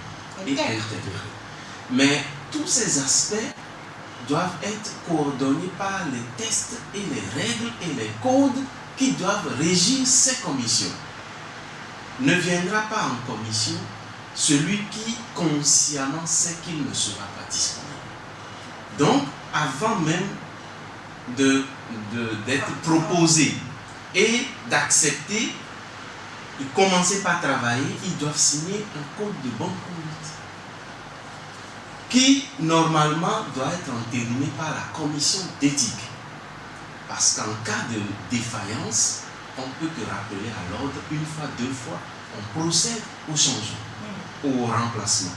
S3: et intégrées. Mais tous ces aspects doivent être coordonnés par les tests et les règles et les codes qui doivent régir ces commissions. Ne viendra pas en commission celui qui consciemment sait qu'il ne sera pas disponible. Donc, avant même d'être proposé et d'accepter, de commencer par travailler, ils doivent signer un code de bonne conduite qui, normalement, doit être entériné par la commission d'éthique. Parce qu'en cas de défaillance, on peut te rappeler à l'ordre une fois, deux fois, on procède au changement, au remplacement.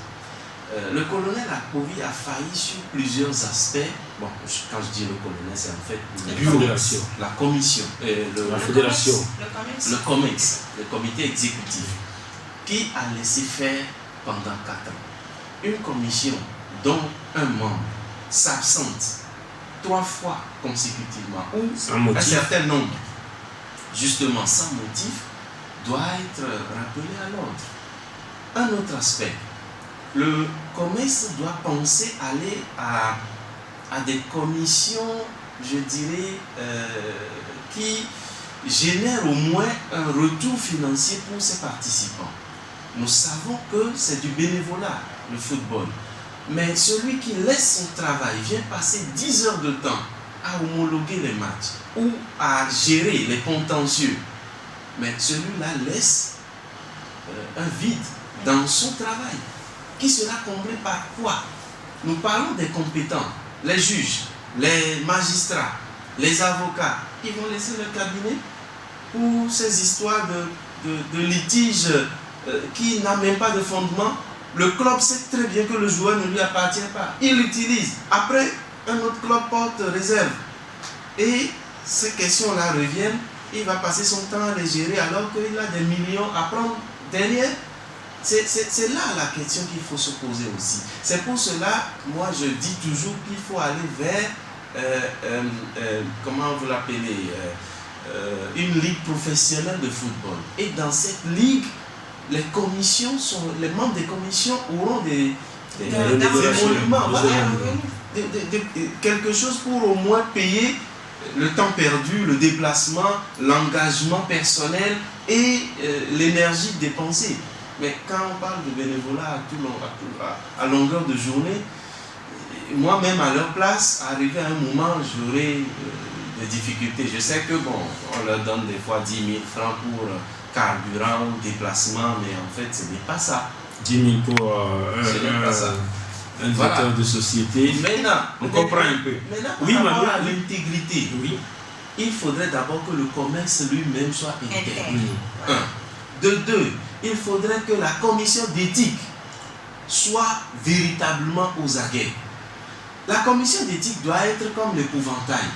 S3: Le colonel Akovi a failli sur plusieurs aspects. Bon, quand je dis le colonel, c'est en fait la commission,
S1: la fédération,
S3: le COMEX, le comité exécutif, qui a laissé faire pendant 4 ans. Une commission dont un membre s'absente 3 fois consécutivement, ou un certain nombre, justement sans motif, doit être rappelé à l'ordre. Un autre aspect, le commerce doit penser aller à des commissions, je dirais, qui génèrent au moins un retour financier pour ses participants. Nous savons que c'est du bénévolat, le football. Mais celui qui laisse son travail, vient passer 10 heures de temps à homologuer les matchs ou à gérer les contentieux, mais celui-là laisse un vide dans son travail, qui sera comblé par quoi? Nous parlons des compétents, les juges, les magistrats, les avocats. Ils vont laisser le cabinet pour ces histoires de litiges qui n'a même pas de fondement. Le club sait très bien que le joueur ne lui appartient pas. Il l'utilise. Après, un autre club porte réserve. Et ces questions-là reviennent. Il va passer son temps à les gérer alors qu'il a des millions à prendre derrière. C'est là la question qu'il faut se poser aussi. C'est pour cela, moi je dis toujours qu'il faut aller vers, comment vous l'appelez, une ligue professionnelle de football. Et dans cette ligue, les membres des commissions auront des émoluments, quelque chose pour au moins payer le temps perdu, le déplacement, l'engagement personnel et l'énergie dépensée. Mais quand on parle de bénévolat à longueur de journée, moi-même à leur place, arrivé à un moment, j'aurais des difficultés. Je sais que bon, on leur donne des fois 10 000 francs pour carburant, déplacement, mais en fait, ce n'est pas ça.
S1: 10 000 pour un directeur de société.
S3: Maintenant,
S1: on comprend un peu.
S3: Maintenant, par rapport à l'intégrité, il faudrait d'abord que le commerce lui-même soit intègre. De deux, il faudrait que la commission d'éthique soit véritablement aux aguets. La commission d'éthique doit être comme l'épouvantail,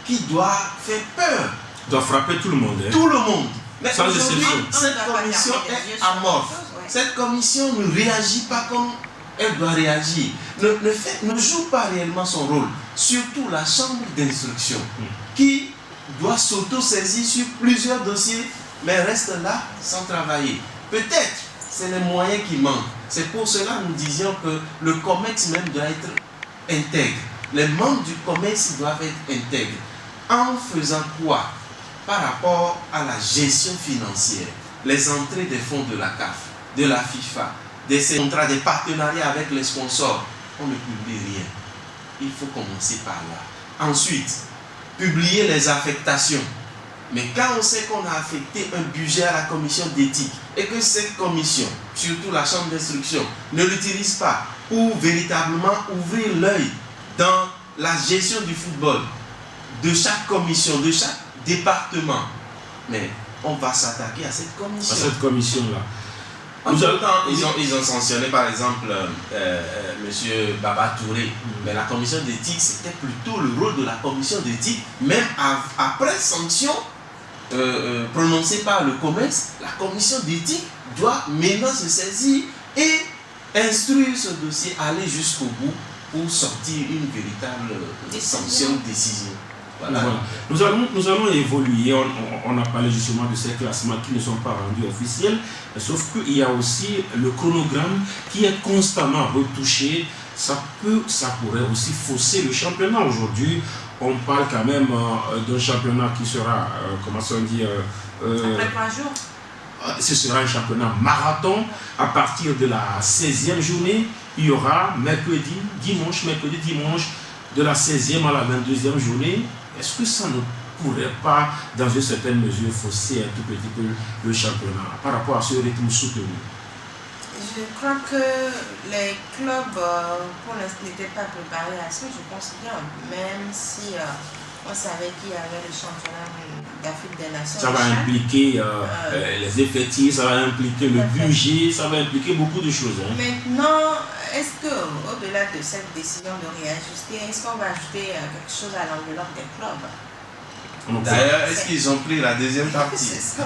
S3: qui doit faire peur.
S1: Doit frapper tout le monde.
S3: Tout le monde. Mais
S1: sans exception.
S3: Cette commission est amorphe. Cette commission ne réagit pas comme elle doit réagir. Ne joue pas réellement son rôle. Surtout la chambre d'instruction, qui doit s'auto-saisir sur plusieurs dossiers, mais reste là sans travailler. Peut-être c'est les moyens qui manquent. C'est pour cela que nous disions que le COMEX même doit être intègre. Les membres du COMEX doivent être intègres. En faisant quoi? Par rapport à la gestion financière, les entrées des fonds de la CAF, de la FIFA, des contrats, des partenariats avec les sponsors, on ne publie rien. Il faut commencer par là. Ensuite, publier les affectations. Mais quand on sait qu'on a affecté un budget à la commission d'éthique et que cette commission, surtout la chambre d'instruction, ne l'utilise pas pour véritablement ouvrir l'œil dans la gestion du football, de chaque commission, de chaque département, mais on va s'attaquer à cette commission.
S1: À cette commission-là.
S3: Ils ont sanctionné par exemple M. Baba Touré, mais la commission d'éthique, c'était plutôt le rôle de la commission d'éthique, même après sanction prononcée par le COMEX, la commission d'éthique doit maintenant se saisir et instruire ce dossier, aller jusqu'au bout pour sortir une véritable sanction, décision. Voilà.
S1: Voilà. Nous allons évoluer. On a parlé justement de ces classements qui ne sont pas rendus officiels, sauf qu'il y a aussi le chronogramme qui est constamment retouché. Ça pourrait aussi fausser le championnat. Aujourd'hui, on parle quand même d'un championnat qui sera, comment on dit,
S2: après 3 jours.
S1: Ce sera un championnat marathon. À partir de la 16e journée, il y aura mercredi, dimanche, de la 16e à la 22e journée. Est-ce que ça ne pourrait pas, dans une certaine mesure, fausser un tout petit peu le championnat par rapport à ce rythme soutenu?
S2: Je crois que les clubs, pour l'instant, n'étaient pas préparés à ça, je pense bien, même si on savait qu'il y avait le championnat d'Afrique des Nations.
S1: Ça va impliquer les effectifs, ça va impliquer le budget, ça va impliquer beaucoup de choses. Hein.
S2: Maintenant, est-ce qu'au-delà de cette décision de réajuster, est-ce qu'on va ajouter quelque chose à l'enveloppe des clubs?
S3: D'ailleurs, est-ce qu'ils ont pris la deuxième partie?
S2: C'est ça.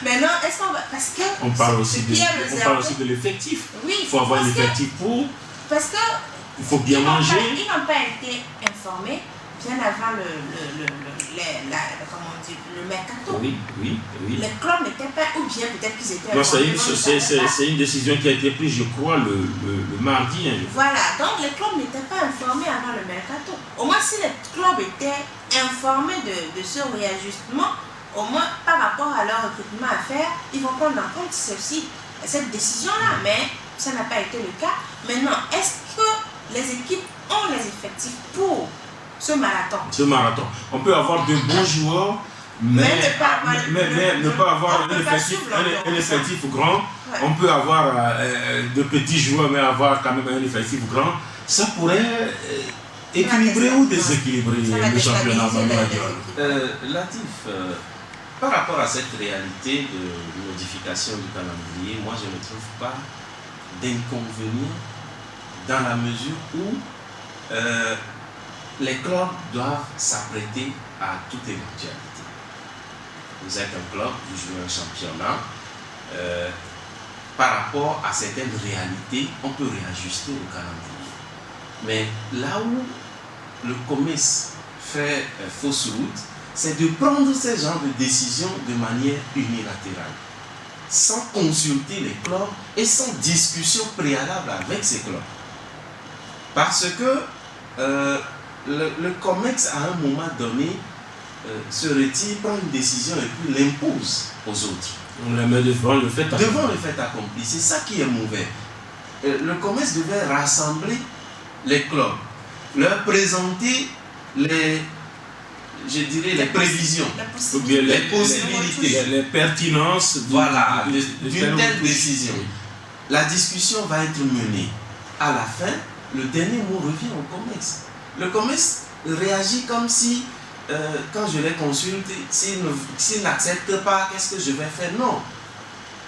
S2: Maintenant, est-ce qu'on va... Parce que...
S1: On parle aussi de l'effectif.
S2: Oui.
S1: Il faut avoir l'effectif pour...
S2: Parce que...
S1: Il faut bien manger.
S2: Ils n'ont pas été informés bien avant le mercato.
S1: Oui.
S2: Les clubs n'étaient pas... Ou bien peut-être qu'ils étaient...
S1: Non, c'est une décision qui a été prise, je crois, le mardi. Hein.
S2: Voilà. Donc, les clubs n'étaient pas informés avant le mercato. Au moins, si les clubs étaient informés de ce réajustement, au moins par rapport à leur recrutement à faire, ils vont prendre en compte cette décision-là. Mais ça n'a pas été le cas. Maintenant, est-ce que les équipes ont les effectifs pour ce marathon?
S1: On peut avoir de bons joueurs, mais ne pas avoir un effectif grand. Ouais. On peut avoir de petits joueurs, mais avoir quand même un effectif grand. Ça pourrait équilibrer ou déséquilibrer le championnat.
S3: Latif, par rapport à cette réalité de modification du calendrier, moi je ne trouve pas d'inconvénient dans la mesure où les clubs doivent s'apprêter à toute éventualité. Vous êtes un club, vous jouez un championnat. Par rapport à certaines réalités, on peut réajuster le calendrier. Mais là où le COMEX fait fausse route, c'est de prendre ce genre de décision de manière unilatérale, sans consulter les clubs et sans discussion préalable avec ces clubs. Parce que le COMEX, à un moment donné, se retire, prend une décision et puis l'impose aux autres.
S1: On la met devant le fait accompli.
S3: Devant le fait accompli, c'est ça qui est mauvais. Le COMEX devait rassembler les clubs, leur présenter les prévisions, les possibilités,
S1: les pertinences
S3: d'une telle décision. La discussion va être menée. À la fin, le dernier mot revient au COMEX. Le COMEX réagit comme si, quand je les consulte, s'ils n'acceptent pas, qu'est-ce que je vais faire? Non.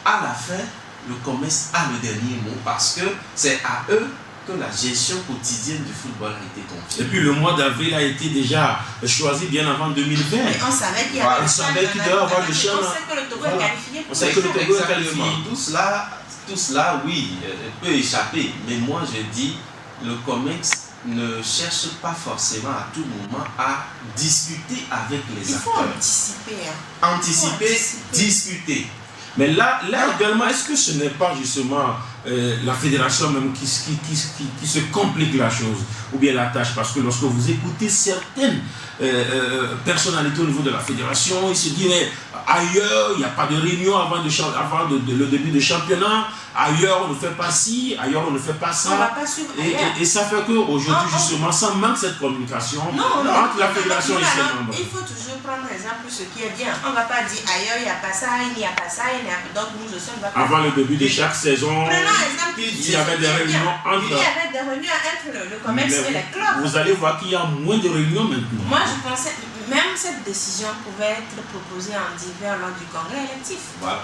S3: À la fin, le COMEX a le dernier mot parce que c'est à eux que la gestion quotidienne du football a été confiée.
S1: Et puis le mois d'avril a été déjà choisi bien avant 2020.
S2: Mais on savait qu'il y avait
S1: on savait qu'il devait avoir le Chan.
S2: On sait que le Togo est qualifié.
S1: On sait que le Togo est qualifié.
S3: Tout cela, oui, peut échapper. Mais moi, je dis, le COMEX ne cherche pas forcément à tout moment à discuter avec les acteurs.
S2: Il faut anticiper.
S3: Anticiper, discuter.
S1: Mais là également, est-ce que ce n'est pas justement la fédération même qui se complique la chose ou bien la tâche? Parce que lorsque vous écoutez certaines personnalités au niveau de la fédération, ils se disent mais ailleurs, il n'y a pas de réunion avant le début du championnat, ailleurs on ne fait pas ci, ailleurs on ne fait pas ça.
S2: On va pas suivre
S1: et ça fait qu'aujourd'hui justement, ça manque cette communication entre la fédération et ses membres.
S2: Il faut toujours prendre exemple ce qui est bien. On ne va pas dire ailleurs il n'y a pas ça, il n'y a pas ça, il n'y a pas. Donc nous aussi on va pas.
S1: Avant le début de chaque saison,
S2: exemple,
S1: il y avait des réunions entre.
S2: Il y avait des réunions entre le COMEX et les clubs.
S1: Vous allez voir qu'il y a moins de réunions maintenant.
S2: Moi je pensais, même cette décision pouvait être proposée en divers lors du congrès électif.
S3: Voilà.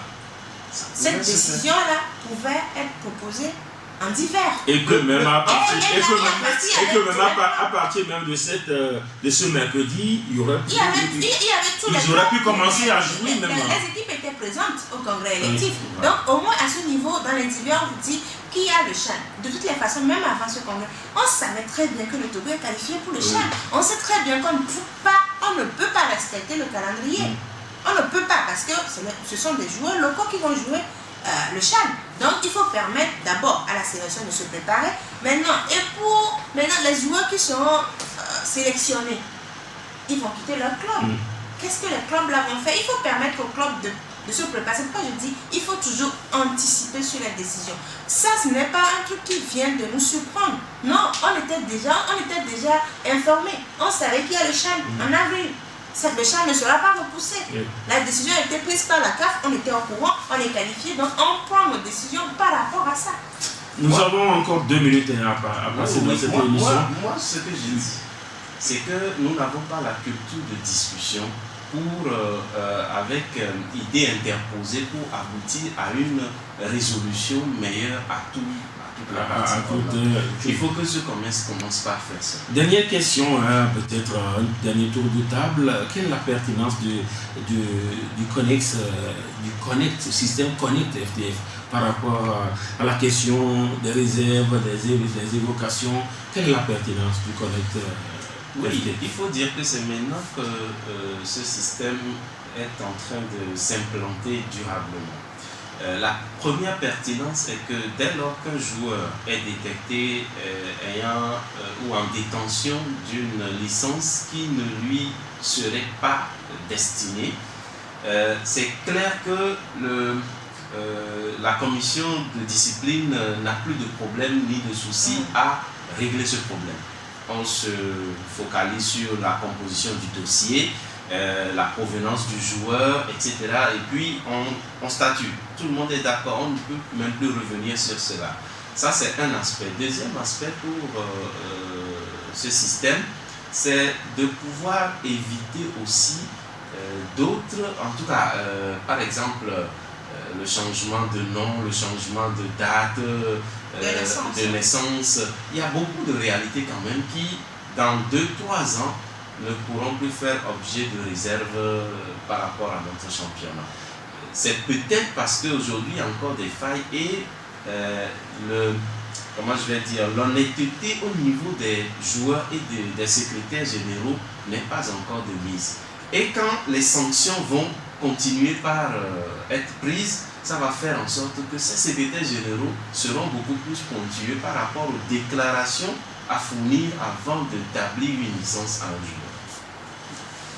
S2: Cette décision-là pouvait être proposée en divers.
S1: Et que même à partir même de ce mercredi, il y aurait pu, ils auraient pu commencer à jouer même.
S2: Les équipes étaient présentes au congrès électif. Donc au moins à ce niveau, dans les divers, on vous dit qui a le Chan. De toutes les façons, même avant ce congrès, on savait très bien que le Togo est qualifié pour le Chan. On sait très bien qu'on ne peut pas respecter le calendrier. On ne peut pas parce que ce sont des joueurs locaux qui vont jouer le Chan. Donc il faut permettre d'abord à la sélection de se préparer. Maintenant, les joueurs qui seront sélectionnés, ils vont quitter leur club. Qu'est-ce que les clubs là vont faire? Il faut permettre aux clubs de se préparer. C'est pourquoi je dis il faut toujours anticiper sur les décisions. Ça, ce n'est pas un truc qui vient de nous surprendre. Non, on était déjà informés. On savait qu'il y a le Chan en avril. Le Chan ne sera pas repoussé. La décision a été prise par la CAF, on était au courant, on est qualifié, donc on prend nos décisions par rapport à ça.
S1: Nous avons encore 2 minutes à passer dans cette émission.
S3: Moi, ce que je dis, c'est que nous n'avons pas la culture de discussion avec idée interposée pour aboutir à une résolution meilleure à toute la partie. Il faut que ce commerce commence par faire ça.
S1: Dernière question, peut-être un dernier tour de table. Quelle est la pertinence du système Connect FDF par rapport à la question des réserves, des évocations? Quelle est la pertinence du Connect
S3: FDF? Il faut dire que c'est maintenant que ce système est en train de s'implanter durablement. La première pertinence est que dès lors qu'un joueur est détecté ayant ou en détention d'une licence qui ne lui serait pas destinée, c'est clair que la commission de discipline n'a plus de problème ni de souci à régler ce problème. On se focalise sur la composition du dossier, la provenance du joueur, etc. Et puis on statue. Tout le monde est d'accord, on ne peut même plus revenir sur cela. Ça, c'est un aspect. Deuxième aspect pour ce système, c'est de pouvoir éviter aussi d'autres, en tout cas, par exemple, le changement de nom, le changement de date, de naissance, il y a beaucoup de réalités quand même qui, dans 2-3 ans, ne pourront plus faire objet de réserve par rapport à notre championnat. C'est peut-être parce qu'aujourd'hui, il y a encore des failles et l'honnêteté au niveau des joueurs et des secrétaires généraux n'est pas encore de mise. Et quand les sanctions vont continuer par être prises, ça va faire en sorte que ces secrétaires généraux seront beaucoup plus ponctueux par rapport aux déclarations à fournir avant d'établir une licence à un joueur.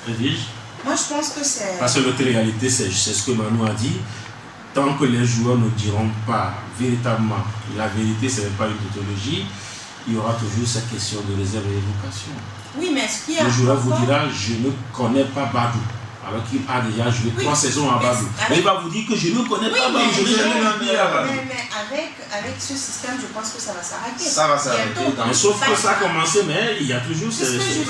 S1: Edwige?
S2: Moi, je pense que c'est...
S1: Parce que notre réalité, c'est ce que Manu a dit. Tant que les joueurs ne diront pas véritablement la vérité, ce n'est pas une tautologie, il y aura toujours cette question de réserve et d'évocation.
S2: Oui, mais ce qui est
S1: le joueur
S2: important...
S1: vous dira, je ne connais pas Badou, alors qu'il a déjà joué 3 saisons à Badou. Mais il va vous dire que je ne connais pas Badou, je n'ai jamais vu à Badou.
S2: Mais avec ce système, je pense que ça va s'arrêter.
S3: Ça va s'arrêter.
S1: Sauf que ça a commencé, mais il y a toujours...
S2: C'est ce que je dis,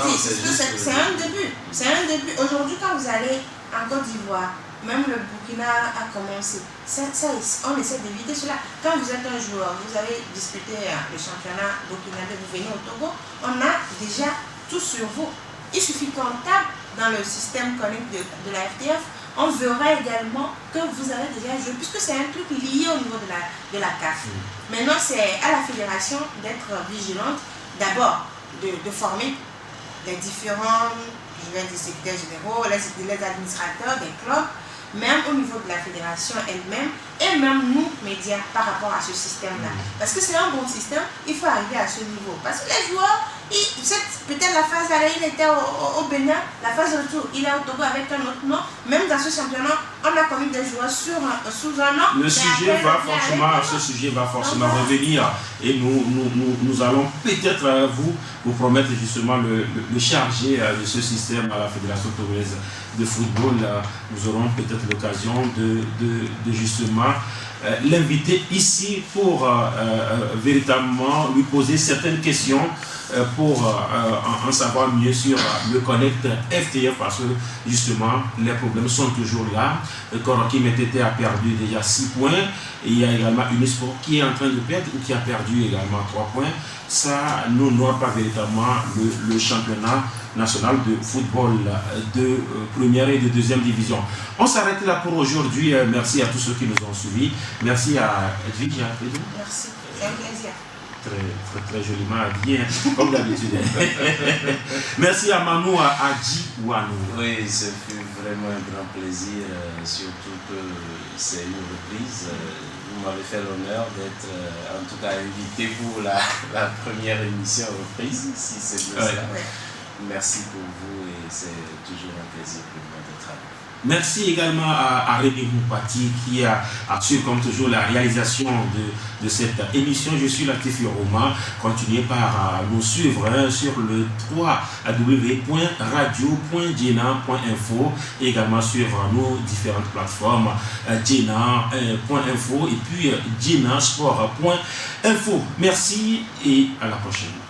S2: c'est un début. C'est un début. Aujourd'hui, quand vous allez en Côte d'Ivoire, même le Burkina a commencé. On essaie d'éviter cela. Quand vous êtes un joueur, vous avez disputé le championnat burkinabé, vous venez au Togo, on a déjà tout sur vous. Il suffit qu'on tape dans le système connect de la FTF, on verra également que vous avez déjà joué, puisque c'est un truc lié au niveau de la CAF. Maintenant, c'est à la fédération d'être vigilante, d'abord de former les différents, secrétaires généraux, les administrateurs des clubs, même au niveau de la fédération elle-même, et même nous, médias, par rapport à ce système-là. Parce que c'est un bon système, il faut arriver à ce niveau. Parce que les joueurs, peut-être la phase d'aller, il était au Bénin, la phase de retour, il est au Togo avec un autre nom. Même dans ce championnat, on a connu des joueurs sous un nom.
S1: Ce sujet va forcément revenir. Et nous allons peut-être vous promettre justement le chargé de ce système à la Fédération togolaise de football. Nous aurons peut-être l'occasion de justement l'inviter ici pour véritablement lui poser certaines questions pour en savoir mieux sur le Connect FTF, parce que justement les problèmes sont toujours là. Koroki Metete a perdu déjà 6 points et il y a également Unisport qui est en train de perdre ou qui a perdu également 3 points. Ça n'honore pas véritablement le championnat national de football de première et de deuxième division. On s'arrête là pour aujourd'hui. Merci à tous ceux qui nous ont suivis. Merci à Edwige.
S2: Merci, c'est un plaisir.
S1: Très joliment habillé, comme d'habitude. Merci à Manu Adji Wanou.
S3: Oui, ce fut vraiment un grand plaisir, surtout que c'est une reprise. Vous m'avez fait l'honneur d'être en tout cas invité pour la première émission reprise, si c'est bien ça. Ouais. Merci pour vous et c'est toujours un plaisir pour moi d'être avec vous.
S1: Merci également à Rémi Moupati qui a assuré comme toujours la réalisation de cette émission. Je suis Latifi Roma. Continuez par nous suivre sur le www.radio.djena.info et également sur nos différentes plateformes djena.info et puis djenasport.info. Merci et à la prochaine.